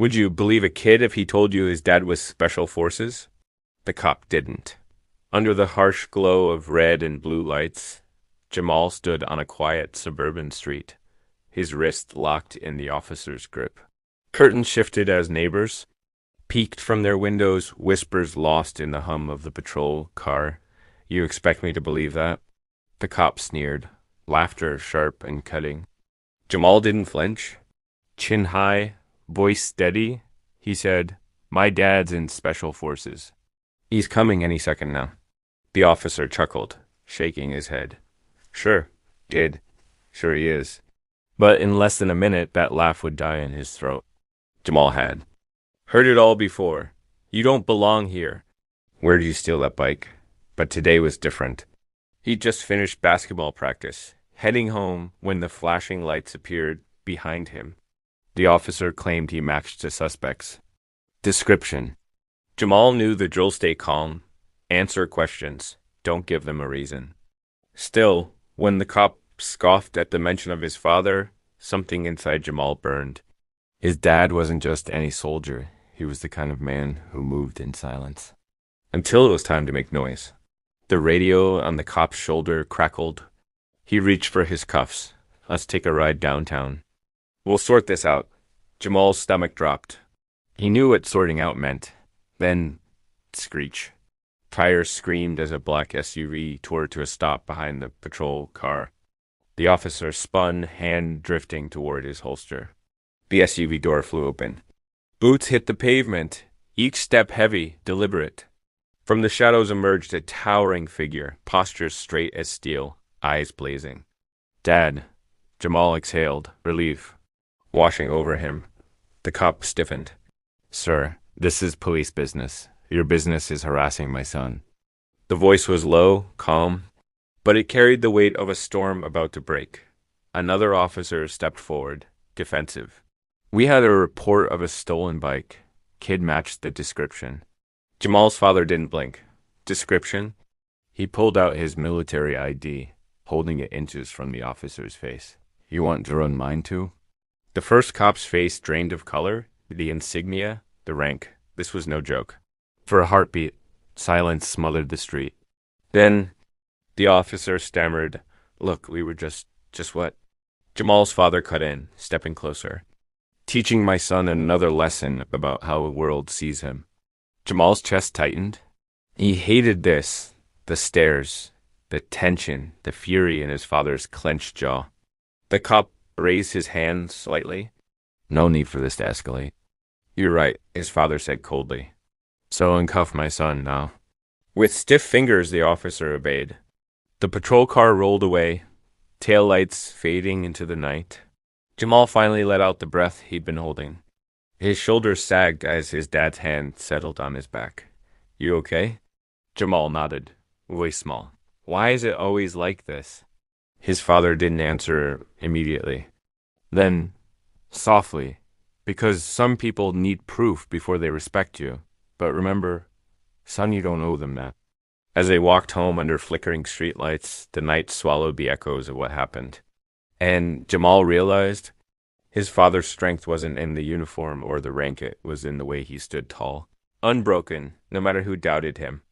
Would you believe a kid if he told you his dad was special forces? The cop didn't. Under the harsh glow of red and blue lights, Jamal stood on a quiet suburban street, his wrist locked in the officer's grip. Curtains shifted as neighbors peeked from their windows, whispers lost in the hum of the patrol car. You expect me to believe that? The cop sneered, laughter sharp and cutting. Jamal didn't flinch. Chin high, voice steady, he said, "My dad's in special forces. He's coming any second now." The officer chuckled, shaking his head. Sure, did. Sure he is. But in less than a minute, that laugh would die in his throat. Jamal had. Heard it all before. You don't belong here. Where did you steal that bike? But today was different. He'd just finished basketball practice, heading home when the flashing lights appeared behind him. The officer claimed he matched the suspects. Description. Jamal knew the drill: stay calm, answer questions, don't give them a reason. Still, when the cop scoffed at the mention of his father, something inside Jamal burned. His dad wasn't just any soldier. He was the kind of man who moved in silence. Until it was time to make noise. The radio on the cop's shoulder crackled. He reached for his cuffs. Let's take a ride downtown. We'll sort this out. Jamal's stomach dropped. He knew what sorting out meant. Then, screech. Tires screamed as a black SUV tore to a stop behind the patrol car. The officer spun, hand drifting toward his holster. The SUV door flew open. Boots hit the pavement, each step heavy, deliberate. From the shadows emerged a towering figure, posture straight as steel, eyes blazing. Dad. Jamal exhaled, relief, washing over him. The cop stiffened. Sir, this is police business. Your business is harassing my son. The voice was low, calm, but it carried the weight of a storm about to break. Another officer stepped forward, defensive. We had a report of a stolen bike. Kid matched the description. Jamal's father didn't blink. Description? He pulled out his military ID, holding it inches from the officer's face. You want to run mine too? The first cop's face drained of color, the insignia, the rank. This was no joke. For a heartbeat, silence smothered the street. Then, the officer stammered, Look, we were just what? Jamal's father cut in, stepping closer. Teaching my son another lesson about how the world sees him. Jamal's chest tightened. He hated this, the stares, the tension, the fury in his father's clenched jaw. The cop raised his hand slightly. No need for this to escalate. You're right, his father said coldly. So uncuff my son now. With stiff fingers, the officer obeyed. The patrol car rolled away, taillights fading into the night. Jamal finally let out the breath he'd been holding. His shoulders sagged as his dad's hand settled on his back. You okay? Jamal nodded, voice small. Why is it always like this? His father didn't answer immediately. Then, softly, because some people need proof before they respect you. But remember, son, you don't owe them that. As they walked home under flickering streetlights, the night swallowed the echoes of what happened. And Jamal realized his father's strength wasn't in the uniform or the rank, it was in the way he stood tall. Unbroken, no matter who doubted him.